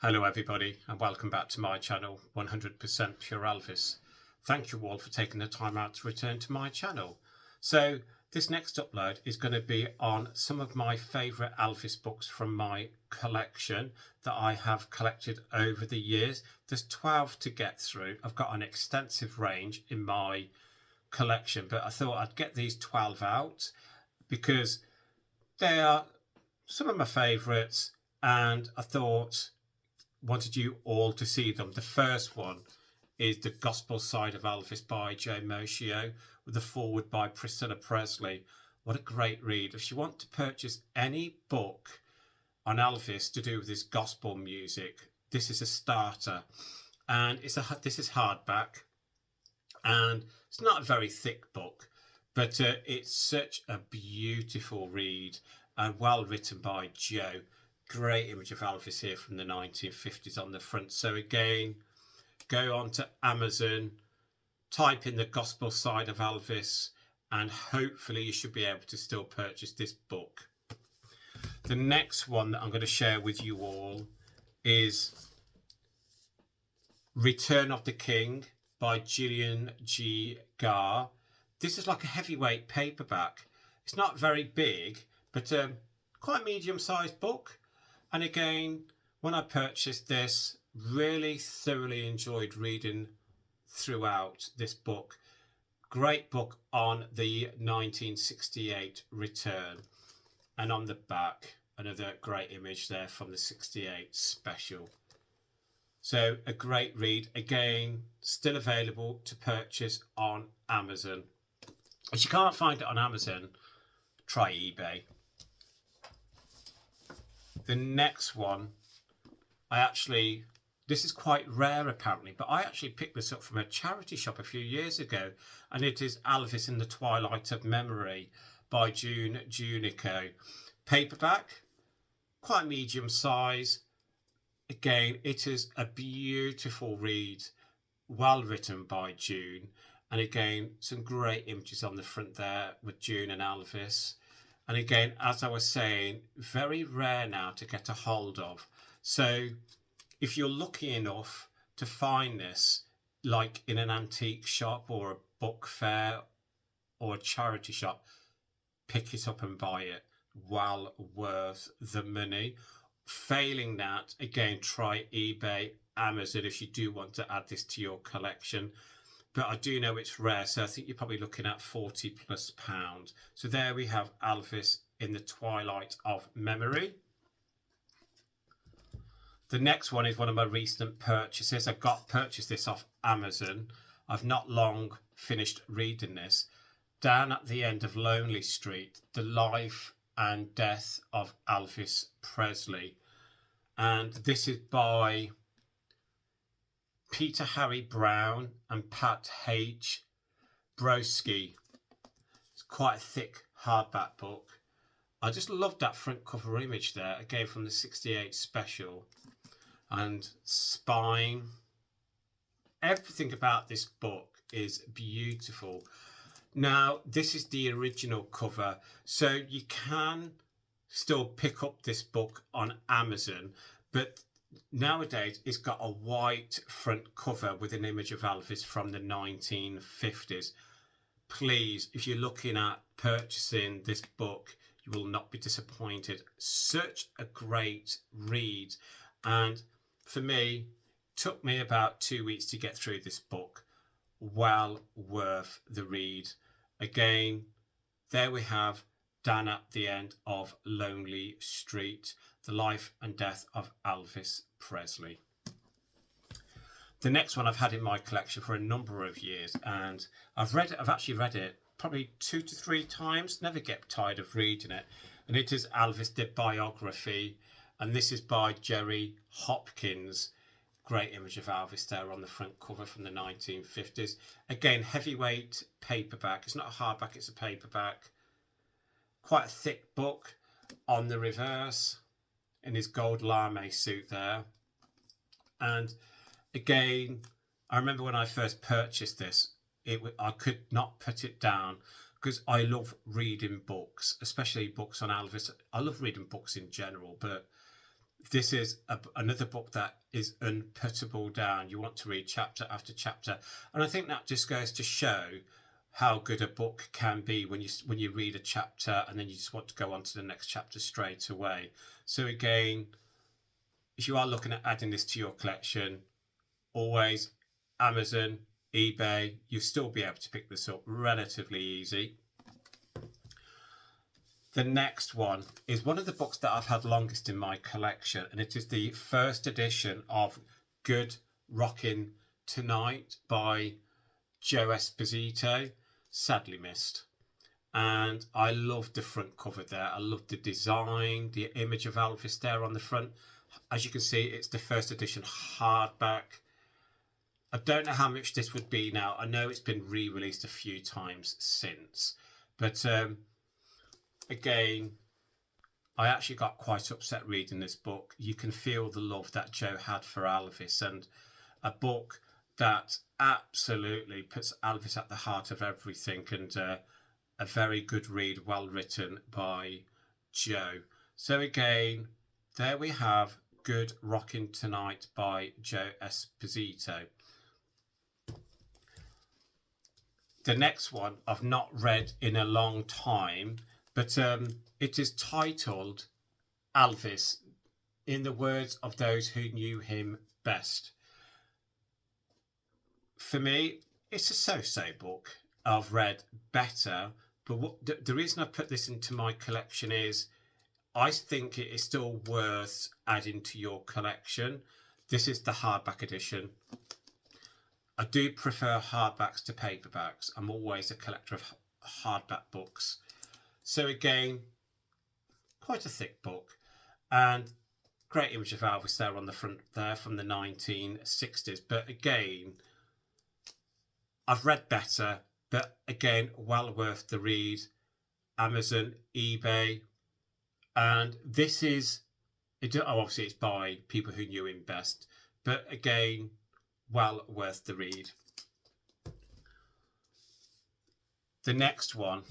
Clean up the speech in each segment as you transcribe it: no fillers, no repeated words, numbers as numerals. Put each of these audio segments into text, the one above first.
Hello everybody and welcome back to my channel 100% Pure Elvis. Thank you all for taking the time out to return to my channel. So this next upload is going to be on some of my favourite Elvis books from my collection that I have collected over the years. There's 12 to get through. I've got an extensive range in my collection, but I thought I'd get these 12 out because they are some of my favourites and I wanted you all to see them. The first one is The Gospel Side of Elvis by Joe Moscio with a foreword by Priscilla Presley. What a great read. If you want to purchase any book on Elvis to do with his gospel music, this is a starter. And this is hardback and it's not a very thick book, but it's such a beautiful read and well written by Joe. Great image of Elvis here from the 1950s on the front. So again, go on to Amazon, type in The Gospel Side of Elvis, and hopefully you should be able to still purchase this book. The next one that I'm going to share with you all is Return of the King by Gillian G. Garr. This is like a heavyweight paperback. It's not very big, but quite a medium-sized book. And again, when I purchased this, really thoroughly enjoyed reading throughout this book. Great book on the 1968 return. And on the back, another great image there from the 68 special. So a great read. Again, still available to purchase on Amazon. If you can't find it on Amazon, try eBay. The next one, this is quite rare apparently, but I actually picked this up from a charity shop a few years ago, and it is Alvis in the Twilight of Memory by June Junico. Paperback, quite medium size. Again, it is a beautiful read, well written by June, and again, some great images on the front there with June and Elvis. And again, as I was saying, very rare now to get a hold of. So if you're lucky enough to find this, like in an antique shop or a book fair or a charity shop, pick it up and buy it. Well worth the money. Failing that, again, try eBay, Amazon if you do want to add this to your collection. But I do know it's rare, so I think you're probably looking at £40+. So there we have Elvis in the Twilight of Memory. The next one is one of my recent purchases. I purchased this off Amazon. I've not long finished reading this. Down at the End of Lonely Street, The Life and Death of Elvis Presley. And this is by Peter Harry Brown and Pat H. Broski. It's quite a thick hardback book. I just loved that front cover image there, again from the 68 special. And spine. Everything about this book is beautiful. Now, this is the original cover, so you can still pick up this book on Amazon, but nowadays it's got a white front cover with an image of Elvis from the 1950s. Please, if you're looking at purchasing this book, you will not be disappointed. Such a great read, and for me, it took me about 2 weeks to get through this book. Well worth the read. Again, there we have Down at the End of Lonely Street, The Life and Death of Elvis Presley. The next one I've had in my collection for a number of years, and I've actually read it probably 2 to 3 times, never get tired of reading it, and it is Alvis De Biography, and this is by Jerry Hopkins. Great image of Elvis there on the front cover from the 1950s. Again, heavyweight paperback. It's not a hardback, it's a paperback. Quite a thick book on the reverse in his gold lame suit there. And again, I remember when I first purchased this, I could not put it down because I love reading books, especially books on Elvis. I love reading books in general, but This is another book that is unputtable down. You want to read chapter after chapter, and I think that just goes to show how good a book can be when you read a chapter and then you just want to go on to the next chapter straight away. So again, if you are looking at adding this to your collection, always Amazon, eBay, you'll still be able to pick this up relatively easy. The next one is one of the books that I've had longest in my collection, and it is the first edition of Good Rockin' Tonight by Joe Esposito, sadly missed. And I love the front cover there. I love the design, the image of Elvis there on the front. As you can see, it's the first edition hardback. I don't know how much this would be now. I know it's been re-released a few times since, but again, I actually got quite upset reading this book. You can feel the love that Joe had for Elvis, and a book that absolutely puts Elvis at the heart of everything, and a very good read, well written by Joe. So again, there we have Good Rockin' Tonight by Joe Esposito. The next one I've not read in a long time, but it is titled Elvis, in the words of those who knew him best. For me, it's a so-so book. I've read better, but the reason I put this into my collection is I think it is still worth adding to your collection. This is the hardback edition. I do prefer hardbacks to paperbacks. I'm always a collector of hardback books. So again, quite a thick book, and great image of Elvis there on the front there from the 1960s. But again, I've read better, but again, well worth the read. Amazon, eBay, and this is, obviously it's by people who knew him best, but again, well worth the read. The next one,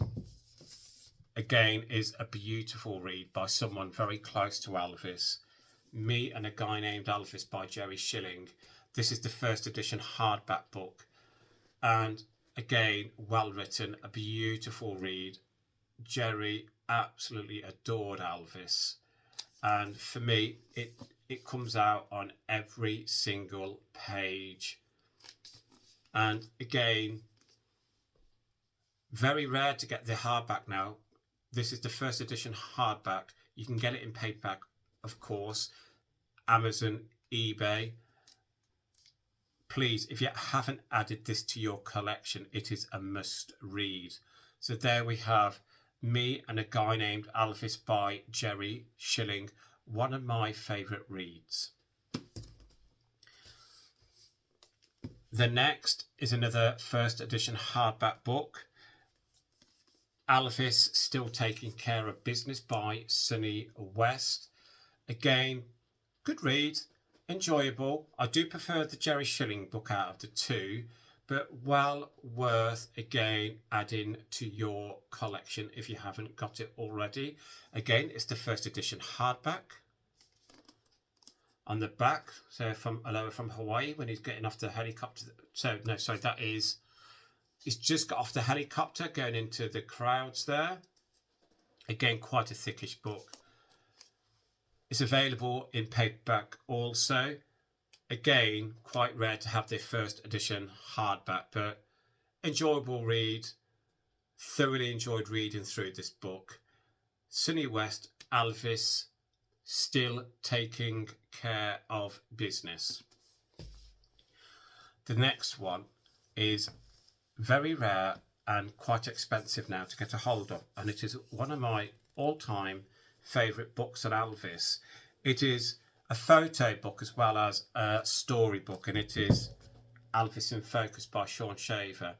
again, is a beautiful read by someone very close to Elvis. Me and a Guy Named Elvis by Jerry Schilling. This is the first edition hardback book, and again, well written, a beautiful read. Jerry absolutely adored Elvis, and for me, it comes out on every single page. And again, very rare to get the hardback now. This is the first edition hardback. You can get it in paperback, of course, Amazon, eBay. Please, if you haven't added this to your collection, it is a must read. So there we have Me and a Guy Named Elvis by Jerry Schilling, one of my favourite reads. The next is another first edition hardback book, Elvis Still Taking Care of Business by Sonny West. Again, good read, enjoyable. I do prefer the Jerry Schilling book out of the two, but well worth, again, adding to your collection if you haven't got it already. Again, it's the first edition hardback. On the back, so from Aloha from Hawaii, when he's getting off the helicopter. So, no, sorry, that is, he's just got off the helicopter going into the crowds there. Again, quite a thickish book. It's available in paperback also. Again, quite rare to have the first edition hardback, but enjoyable read. Thoroughly enjoyed reading through this book. Sonny West, Elvis, Still Taking Care of Business. The next one is very rare and quite expensive now to get a hold of, and it is one of my all-time favourite books on Elvis. It is a photo book as well as a story book, and it is Elvis in Focus by Sean Shaver.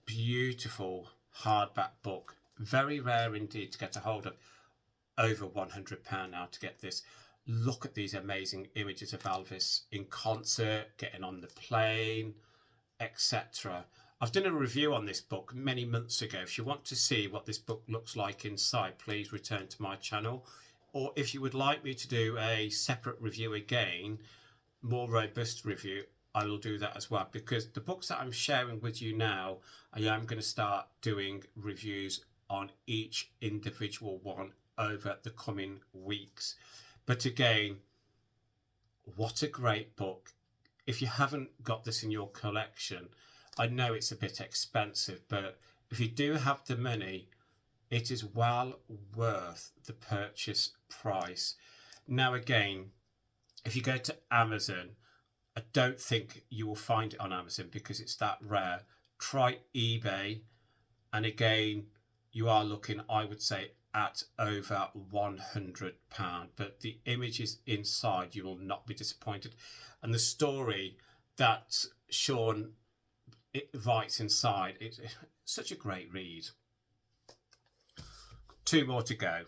Beautiful hardback book, very rare indeed to get a hold of. Over £100 now to get this. Look at these amazing images of Elvis in concert, getting on the plane, etc. I've done a review on this book many months ago. If you want to see what this book looks like inside, please return to my channel. or if you would like me to do a separate review again, more robust review, I will do that as well, because the books that I'm sharing with you now, I am going to start doing reviews on each individual one over the coming weeks. But again, what a great book. If you haven't got this in your collection, I know it's a bit expensive, but if you do have the money, it is well worth the purchase price. Now again, if you go to Amazon, I don't think you will find it on Amazon because it's that rare. Try eBay, and again, you are looking, I would say, at over £100, but the images inside, you will not be disappointed. And the story that Sean writes inside, it's such a great read. 2 more to go.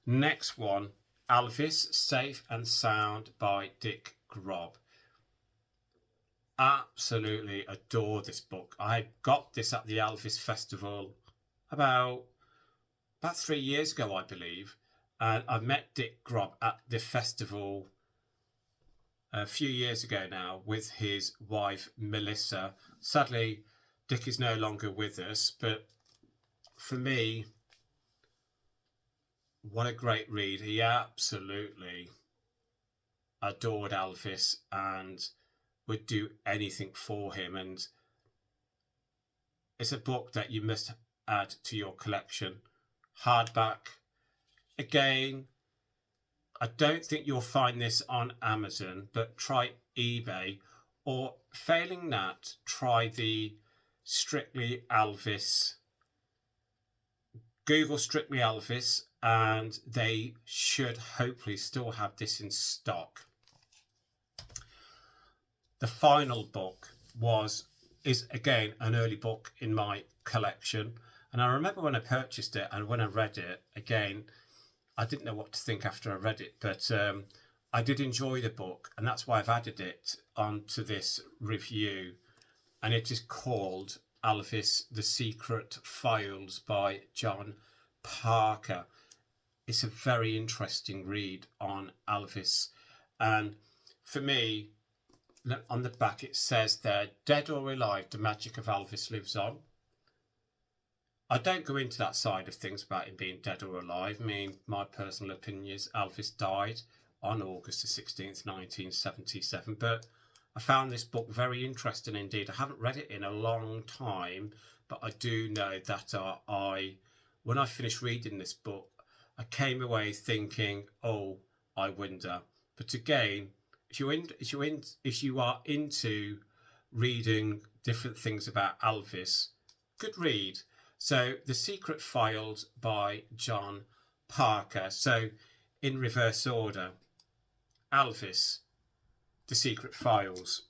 Next one, Alvis, Safe and Sound by Dick Grobb. Absolutely adore this book. I got this at the Alvis Festival about 3 years ago, I believe. And I met Dick Grobb at the festival a few years ago now with his wife, Melissa. Sadly, Dick is no longer with us, but for me, what a great read. He absolutely adored Alvis and would do anything for him. And it's a book that you must add to your collection. Hardback. Again, I don't think you'll find this on Amazon, but try eBay, or failing that, try the Strictly Alvis. Google Strictly Alvis, and they should hopefully still have this in stock. The final book is again an early book in my collection, and I remember when I purchased it and when I read it, again, I didn't know what to think after I read it, but I did enjoy the book, and that's why I've added it onto this review, and it is called Alvis, The Secret Files by John Parker. It's a very interesting read on Alvis, and for me, on the back it says there, dead or alive, the magic of Alvis lives on. I don't go into that side of things about him being dead or alive. I mean, my personal opinion is Alvis died on August the 16th, 1977, but I found this book very interesting indeed. I haven't read it in a long time, but I do know that when I finished reading this book, I came away thinking, oh, I wonder. But again, if you are into reading different things about Alvis, good read. So, The Secret Files by John Parker. So, in reverse order, Alvis, The Secret Files,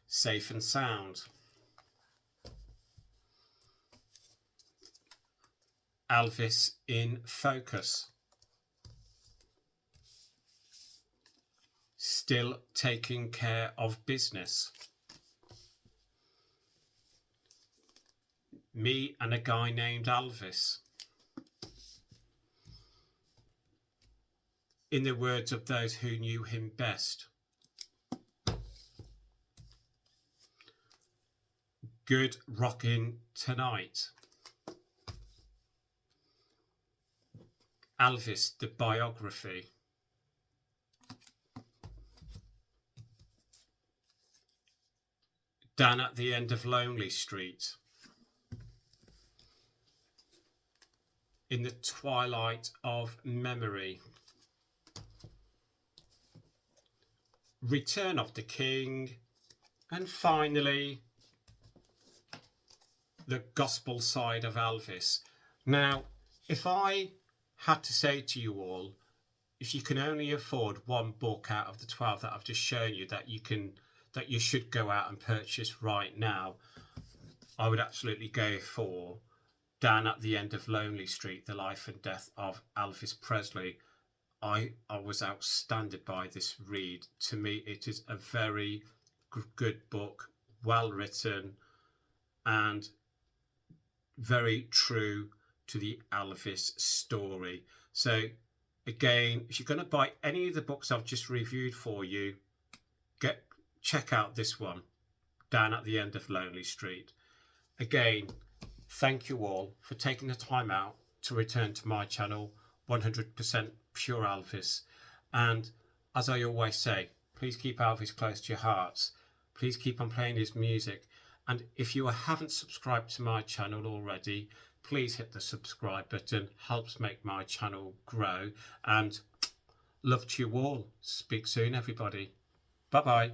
Safe and Sound, Alvis in Focus, Still Taking Care of Business, Me and a Guy Named Alvis, In the Words of Those Who Knew Him Best, Good Rockin' Tonight, Alvis De Biography, Down at the End of Lonely Street, In the Twilight of Memory, Return of the King, and finally, The Gospel Side of Alvis. Now, if I had to say to you all, if you can only afford one book out of the 12 that I've just shown you that you should go out and purchase right now, I would absolutely go for Down at the End of Lonely Street, The Life and Death of Elvis Presley. I was outstanded by this read. To me, it is a very good book, well written, and very true to the Elvis story. So again, if you're going to buy any of the books I've just reviewed for you, check out this one, Down at the End of Lonely Street. Again, thank you all for taking the time out to return to my channel, 100% Pure Elvis. And as I always say, please keep Elvis close to your hearts. Please keep on playing his music. And if you haven't subscribed to my channel already, please hit the subscribe button. Helps make my channel grow. And love to you all. Speak soon, everybody. Bye-bye.